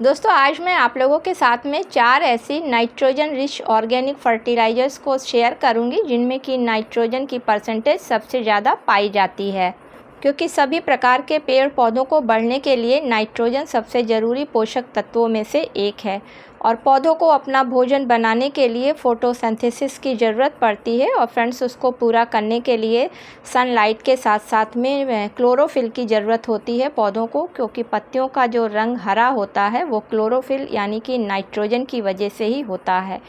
दोस्तों आज मैं आप लोगों के साथ में 4 ऐसी नाइट्रोजन रिच ऑर्गेनिक फर्टिलाइज़र्स को शेयर करूंगी जिनमें कि नाइट्रोजन की परसेंटेज सबसे ज़्यादा पाई जाती है, क्योंकि सभी प्रकार के पेड़ पौधों को बढ़ने के लिए नाइट्रोजन सबसे ज़रूरी पोषक तत्वों में से एक है और पौधों को अपना भोजन बनाने के लिए फोटोसिंथेसिस की ज़रूरत पड़ती है। और फ्रेंड्स, उसको पूरा करने के लिए सनलाइट के साथ साथ में क्लोरोफिल की ज़रूरत होती है पौधों को, क्योंकि पत्तियों का जो रंग हरा होता है वो क्लोरोफिल यानी कि नाइट्रोजन की वजह से ही होता है।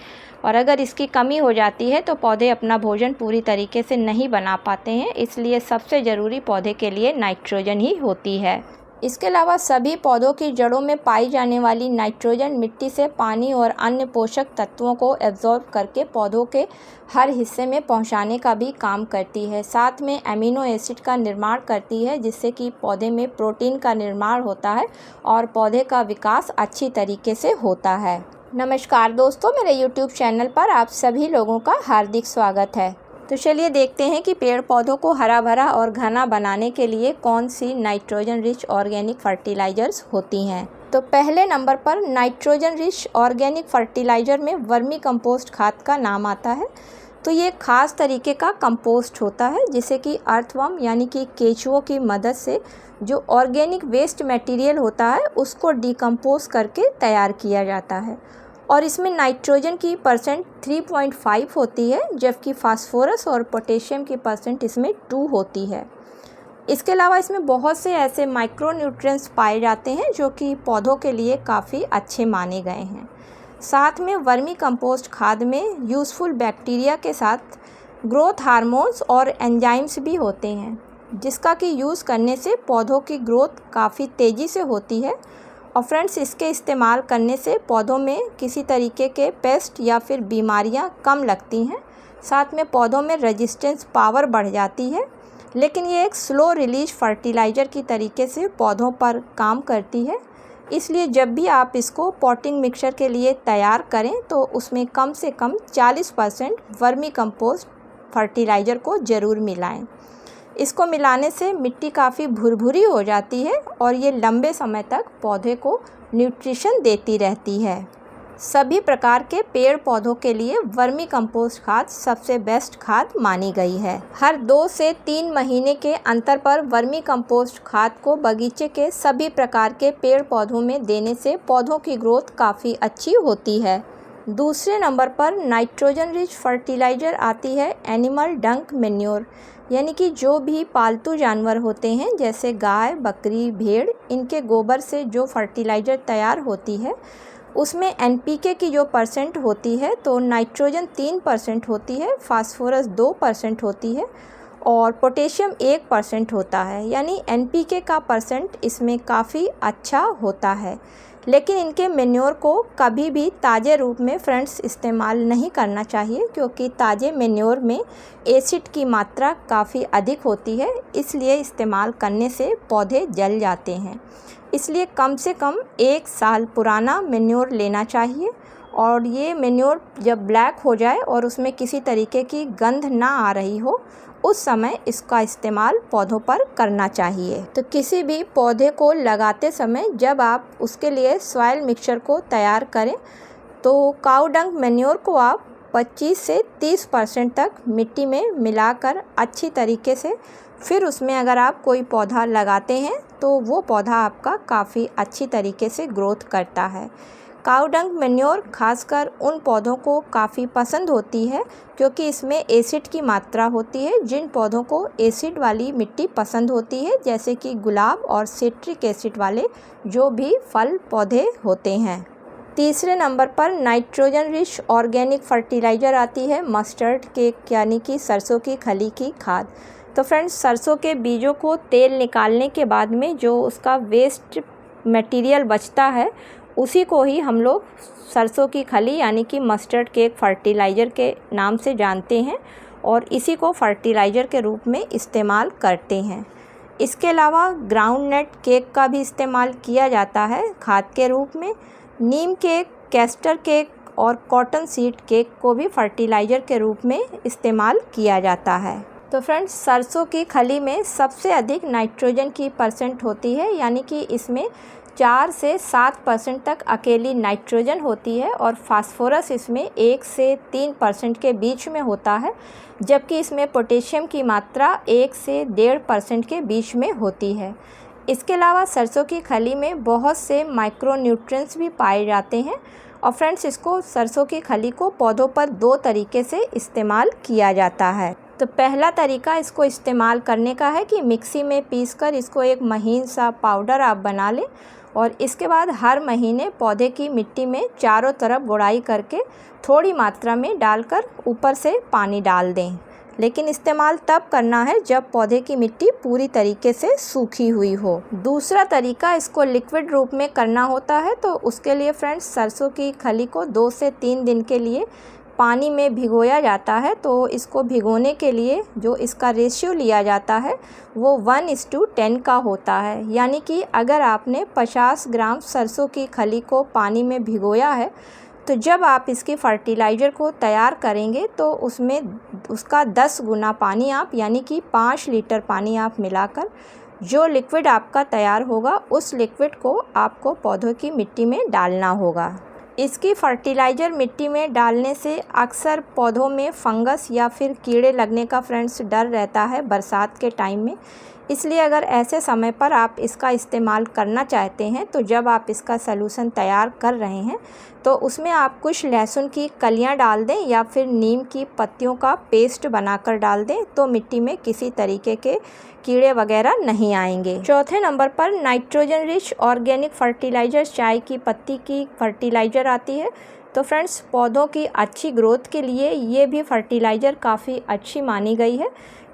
और अगर इसकी कमी हो जाती है तो पौधे अपना भोजन पूरी तरीके से नहीं बना पाते हैं, इसलिए सबसे ज़रूरी पौधे के लिए नाइट्रोजन ही होती है। इसके अलावा सभी पौधों की जड़ों में पाई जाने वाली नाइट्रोजन मिट्टी से पानी और अन्य पोषक तत्वों को एब्जॉर्ब करके पौधों के हर हिस्से में पहुंचाने का भी काम करती है। साथ में अमीनो एसिड का निर्माण करती है, जिससे कि पौधे में प्रोटीन का निर्माण होता है और पौधे का विकास अच्छी तरीके से होता है। नमस्कार दोस्तों, मेरे YouTube चैनल पर आप सभी लोगों का हार्दिक स्वागत है। तो चलिए देखते हैं कि पेड़ पौधों को हरा भरा और घना बनाने के लिए कौन सी नाइट्रोजन रिच ऑर्गेनिक फर्टिलाइज़र्स होती हैं। तो पहले नंबर पर नाइट्रोजन रिच ऑर्गेनिक फर्टिलाइज़र में वर्मी कंपोस्ट खाद का नाम आता है। तो ये खास तरीके का कंपोस्ट होता है जिसे कि अर्थवर्म यानी कि केंचुओं की मदद से जो ऑर्गेनिक वेस्ट मटेरियल होता है उसको डिकम्पोज करके तैयार किया जाता है। और इसमें नाइट्रोजन की परसेंट 3.5 होती है, जबकि फास्फोरस और पोटेशियम की परसेंट इसमें 2 होती है। इसके अलावा इसमें बहुत से ऐसे माइक्रो न्यूट्रिएंट्स पाए जाते हैं जो कि पौधों के लिए काफ़ी अच्छे माने गए हैं। साथ में वर्मी कंपोस्ट खाद में यूज़फुल बैक्टीरिया के साथ ग्रोथ हार्मोन्स और एंजाइम्स भी होते हैं, जिसका कि यूज़ करने से पौधों की ग्रोथ काफ़ी तेज़ी से होती है। और फ्रेंड्स, इसके इस्तेमाल करने से पौधों में किसी तरीके के पेस्ट या फिर बीमारियां कम लगती हैं। साथ में पौधों में रेजिस्टेंस पावर बढ़ जाती है, लेकिन ये एक स्लो रिलीज फर्टिलाइज़र की तरीके से पौधों पर काम करती है। इसलिए जब भी आप इसको पॉटिंग मिक्सचर के लिए तैयार करें तो उसमें कम से कम 40% वर्मी कंपोस्ट फर्टिलाइज़र को ज़रूर मिलाएं। इसको मिलाने से मिट्टी काफ़ी भुरभुरी हो जाती है और ये लंबे समय तक पौधे को न्यूट्रिशन देती रहती है। सभी प्रकार के पेड़ पौधों के लिए वर्मी कंपोस्ट खाद सबसे बेस्ट खाद मानी गई है। हर 2 से 3 महीने के अंतर पर वर्मी कंपोस्ट खाद को बगीचे के सभी प्रकार के पेड़ पौधों में देने से पौधों की ग्रोथ काफ़ी अच्छी होती है। दूसरे नंबर पर नाइट्रोजन रिच फर्टिलाइज़र आती है एनिमल डंक मैन्योर, यानी कि जो भी पालतू जानवर होते हैं जैसे गाय, बकरी, भेड़, इनके गोबर से जो फर्टिलाइज़र तैयार होती है उसमें NPK की जो परसेंट होती है तो नाइट्रोजन 3% होती है, फास्फोरस 2% होती है और पोटेशियम 1% होता है। यानी NPK का परसेंट इसमें काफ़ी अच्छा होता है। लेकिन इनके मेन्योर को कभी भी ताज़े रूप में फ्रेंड्स इस्तेमाल नहीं करना चाहिए, क्योंकि ताज़े मेन्योर में एसिड की मात्रा काफ़ी अधिक होती है, इसलिए इस्तेमाल करने से पौधे जल जाते हैं। इसलिए कम से कम 1 साल पुराना मेन्योर लेना चाहिए और ये मेन्योर जब ब्लैक हो जाए और उसमें किसी तरीके की गंध ना आ रही हो उस समय इसका इस्तेमाल पौधों पर करना चाहिए। तो किसी भी पौधे को लगाते समय जब आप उसके लिए सॉइल मिक्सचर को तैयार करें तो काऊ डंग मैन्योर को आप 25 से 30% तक मिट्टी में मिलाकर अच्छी तरीके से फिर उसमें अगर आप कोई पौधा लगाते हैं तो वो पौधा आपका काफ़ी अच्छी तरीके से ग्रोथ करता है। काऊ डंग मैन्योर खासकर उन पौधों को काफ़ी पसंद होती है क्योंकि इसमें एसिड की मात्रा होती है। जिन पौधों को एसिड वाली मिट्टी पसंद होती है, जैसे कि गुलाब और सिट्रिक एसिड वाले जो भी फल पौधे होते हैं। तीसरे नंबर पर नाइट्रोजन रिच ऑर्गेनिक फर्टिलाइज़र आती है मस्टर्ड केक, यानी कि सरसों की खली की खाद। तो फ्रेंड्स, सरसों के बीजों को तेल निकालने के बाद में जो उसका वेस्ट मटेरियल बचता है उसी को ही हम लोग सरसों की खली यानी कि मस्टर्ड केक फर्टिलाइज़र के नाम से जानते हैं और इसी को फर्टिलाइज़र के रूप में इस्तेमाल करते हैं। इसके अलावा ग्राउंड नट केक का भी इस्तेमाल किया जाता है खाद के रूप में। नीम केक, कैस्टर केक और कॉटन सीड केक को भी फर्टिलाइज़र के रूप में इस्तेमाल किया जाता है। तो फ्रेंड्स, सरसों की खली में सबसे अधिक नाइट्रोजन की परसेंट होती है, यानी कि इसमें 4 से 7% तक अकेली नाइट्रोजन होती है और फास्फोरस इसमें 1 से 3% के बीच में होता है, जबकि इसमें पोटेशियम की मात्रा 1 से 1.5% के बीच में होती है। इसके अलावा सरसों की खली में बहुत से माइक्रोन्यूट्रिएंट्स भी पाए जाते हैं। और फ्रेंड्स, इसको सरसों की खली को पौधों पर 2 तरीके से इस्तेमाल किया जाता है। तो पहला तरीका इसको इस्तेमाल करने का है कि मिक्सी में पीसकर इसको एक महीन सा पाउडर आप बना लें और इसके बाद हर महीने पौधे की मिट्टी में चारों तरफ गुड़ाई करके थोड़ी मात्रा में डालकर ऊपर से पानी डाल दें। लेकिन इस्तेमाल तब करना है जब पौधे की मिट्टी पूरी तरीके से सूखी हुई हो। दूसरा तरीका इसको लिक्विड रूप में करना होता है, तो उसके लिए फ्रेंड्स सरसों की खली को 2 से 3 दिन के लिए पानी में भिगोया जाता है। तो इसको भिगोने के लिए जो इसका रेशियो लिया जाता है वो 1:10 का होता है। यानी कि अगर आपने 50 ग्राम सरसों की खली को पानी में भिगोया है, तो जब आप इसकी फर्टिलाइज़र को तैयार करेंगे तो उसमें उसका 10 गुना पानी आप यानी कि 5 लीटर पानी आप मिलाकर जो लिक्विड आपका तैयार होगा उस लिक्विड को आपको पौधों की मिट्टी में डालना होगा। इसकी फर्टिलाइज़र मिट्टी में डालने से अक्सर पौधों में फंगस या फिर कीड़े लगने का फ्रेंड्स डर रहता है बरसात के टाइम में। इसलिए अगर ऐसे समय पर आप इसका इस्तेमाल करना चाहते हैं, तो जब आप इसका सलूशन तैयार कर रहे हैं तो उसमें आप कुछ लहसुन की कलियां डाल दें या फिर नीम की पत्तियों का पेस्ट बनाकर डाल दें, तो मिट्टी में किसी तरीके के कीड़े वगैरह नहीं आएंगे। चौथे नंबर पर नाइट्रोजन रिच ऑर्गेनिक फर्टिलाइज़र चाय की पत्ती की फर्टिलाइज़र आती है। तो फ्रेंड्स, पौधों की अच्छी ग्रोथ के लिए ये भी फर्टिलाइज़र काफ़ी अच्छी मानी गई है,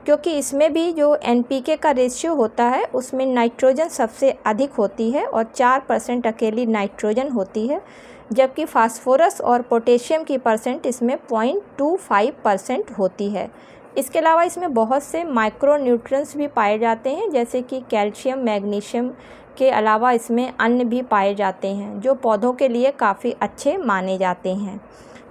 क्योंकि इसमें भी जो NPK का रेशियो होता है उसमें नाइट्रोजन सबसे अधिक होती है और 4% अकेली नाइट्रोजन होती है, जबकि फास्फोरस और पोटेशियम की परसेंट इसमें 0.25% होती है। इसके अलावा इसमें बहुत से माइक्रोन्यूट्रिएंट्स भी पाए जाते हैं, जैसे कि कैल्शियम, मैग्नीशियम के अलावा इसमें अन्य भी पाए जाते हैं जो पौधों के लिए काफ़ी अच्छे माने जाते हैं।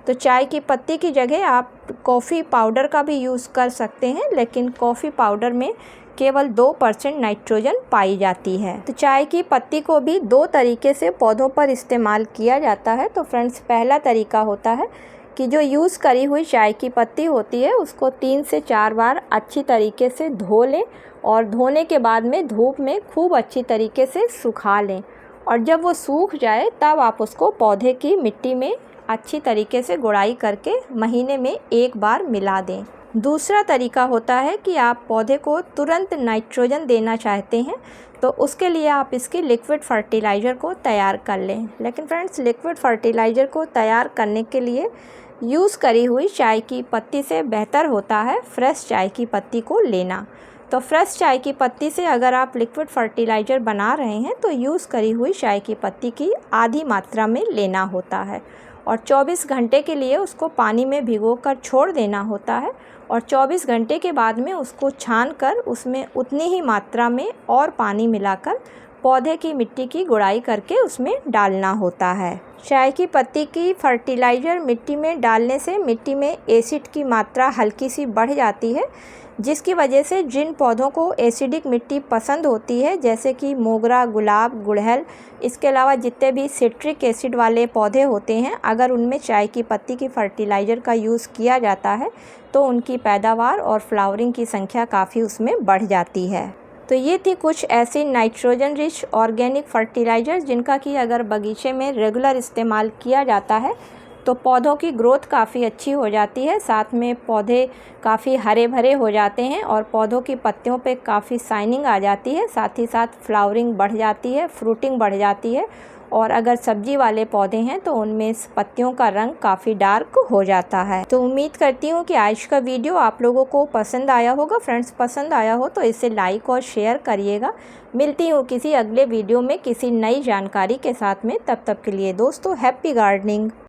तो चाय की पत्ती की जगह आप कॉफ़ी पाउडर का भी यूज़ कर सकते हैं, लेकिन कॉफ़ी पाउडर में केवल 2% नाइट्रोजन पाई जाती है। तो चाय की पत्ती को भी 2 तरीके से पौधों पर इस्तेमाल किया जाता है। तो फ्रेंड्स, पहला तरीका होता है कि जो यूज़ करी हुई चाय की पत्ती होती है उसको 3 से 4 बार अच्छी तरीके से धो लें और धोने के बाद में धूप में खूब अच्छी तरीके से सुखा लें, और जब वो सूख जाए तब आप उसको पौधे की मिट्टी में अच्छी तरीके से गुड़ाई करके महीने में 1 बार मिला दें। दूसरा तरीका होता है कि आप पौधे को तुरंत नाइट्रोजन देना चाहते हैं, तो उसके लिए आप इसकी लिक्विड फर्टिलाइज़र को तैयार कर लें। लेकिन फ्रेंड्स, लिक्विड फर्टिलाइज़र को तैयार करने के लिए यूज़ करी हुई चाय की पत्ती से बेहतर होता है फ्रेश चाय की पत्ती को लेना। तो फ्रेश चाय की पत्ती से अगर आप लिक्विड फर्टिलाइज़र बना रहे हैं तो यूज़ करी हुई चाय की पत्ती की आधी मात्रा में लेना होता है और 24 घंटे के लिए उसको पानी में भिगोकर छोड़ देना होता है, और 24 घंटे के बाद में उसको छानकर उसमें उतनी ही मात्रा में और पानी मिलाकर पौधे की मिट्टी की गुड़ाई करके उसमें डालना होता है। चाय की पत्ती की फर्टिलाइज़र मिट्टी में डालने से मिट्टी में एसिड की मात्रा हल्की सी बढ़ जाती है, जिसकी वजह से जिन पौधों को एसिडिक मिट्टी पसंद होती है, जैसे कि मोगरा, गुलाब, गुड़हल, इसके अलावा जितने भी सिट्रिक एसिड वाले पौधे होते हैं, अगर उनमें चाय की पत्ती की फर्टिलाइज़र का यूज़ किया जाता है तो उनकी पैदावार और फ्लावरिंग की संख्या काफ़ी उसमें बढ़ जाती है। तो ये थी कुछ ऐसी नाइट्रोजन रिच ऑर्गेनिक फर्टिलाइज़र जिनका कि अगर बगीचे में रेगुलर इस्तेमाल किया जाता है तो पौधों की ग्रोथ काफ़ी अच्छी हो जाती है, साथ में पौधे काफ़ी हरे भरे हो जाते हैं और पौधों की पत्तियों पे काफ़ी शाइनिंग आ जाती है, साथ ही साथ फ्लावरिंग बढ़ जाती है, फ्रूटिंग बढ़ जाती है, और अगर सब्जी वाले पौधे हैं तो उनमें पत्तियों का रंग काफ़ी डार्क हो जाता है। तो उम्मीद करती हूँ कि आज का वीडियो आप लोगों को पसंद आया होगा। फ्रेंड्स, पसंद आया हो तो इसे लाइक और शेयर करिएगा। मिलती हूँ किसी अगले वीडियो में किसी नई जानकारी के साथ में। तब तक के लिए दोस्तों, हैप्पी गार्डनिंग।